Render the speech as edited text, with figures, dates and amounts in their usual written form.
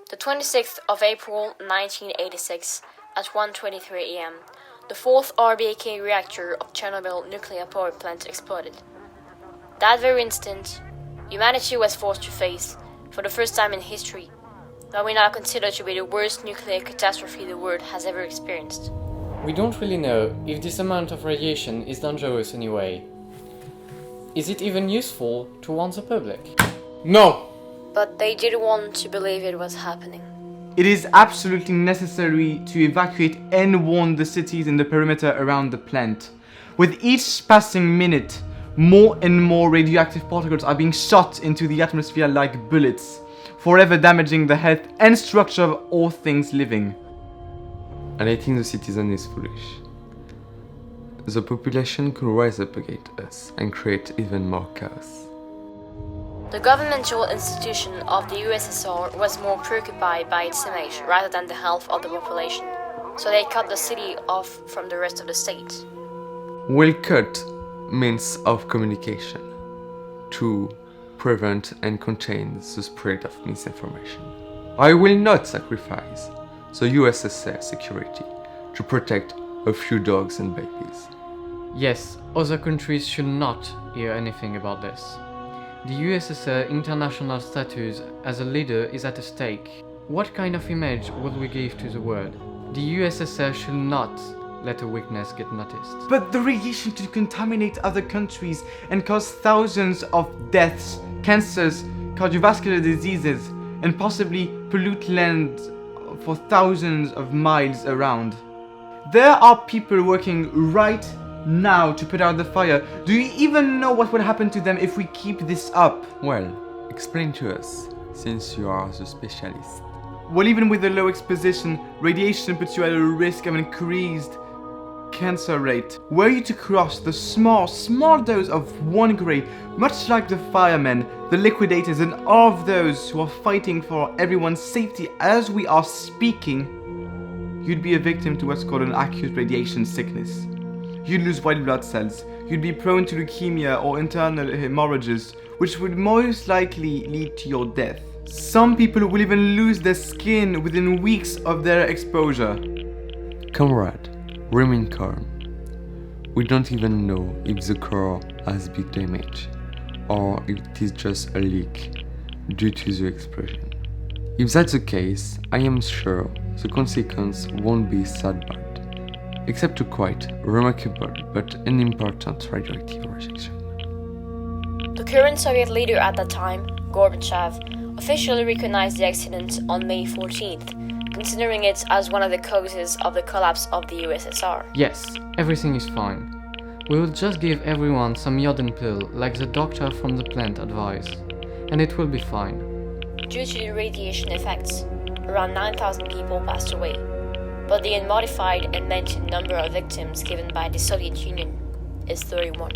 The 26th of April 1986 at 1:23 a.m., the fourth RBAK reactor of Chernobyl nuclear power plant exploded. That very instant, humanity was forced to face, for the first time in history, what we now consider to be the worst nuclear catastrophe the world has ever experienced. We don't really know if this amount of radiation is dangerous anyway. Is it even useful to warn the public? No! But they did want to believe it was happening. It is absolutely necessary to evacuate and warn the cities in the perimeter around the plant. With each passing minute, more and more radioactive particles are being shot into the atmosphere like bullets, forever damaging the health and structure of all things living. And I think the citizen is foolish. The population could rise up against us and create even more chaos. The governmental institution of the USSR was more preoccupied by its image rather than the health of the population, so they cut the city off from the rest of the state. Will cut means of communication to prevent and contain the spread of misinformation. I will not sacrifice the USSR security to protect a few dogs and babies. Yes, other countries should not hear anything about this. The USSR international status as a leader is at stake. What kind of image would we give to the world? The USSR should not let a weakness get noticed. But the radiation could contaminate other countries and cause thousands of deaths, cancers, cardiovascular diseases, and possibly pollute land for thousands of miles around. There are people working right now to put out the fire. Do you even know what will happen to them if we keep this up? Well, explain to us, since you are the specialist. Well, even with the low exposition, radiation puts you at a risk of an increased cancer rate. Were you to cross the small dose of 1 grade, much like the firemen, the liquidators, and all of those who are fighting for everyone's safety as we are speaking, you'd be a victim to what's called an acute radiation sickness. You'd lose white blood cells, you'd be prone to leukemia or internal hemorrhages, which would most likely lead to your death. Some people will even lose their skin within weeks of their exposure. Comrade, remain calm. We don't even know if the core has been damaged or if it is just a leak due to the explosion. If that's the case, I am sure the consequence won't be sad bad, except a quite remarkable but unimportant radioactive rejection. The current Soviet leader at that time, Gorbachev, officially recognized the accident on May 14th, considering it as one of the causes of the collapse of the USSR. Yes, everything is fine. We will just give everyone some iodine pill like the doctor from the plant advised, and it will be fine. Due to the radiation effects, around 9,000 people passed away, but the unmodified and mentioned number of victims given by the Soviet Union is 31.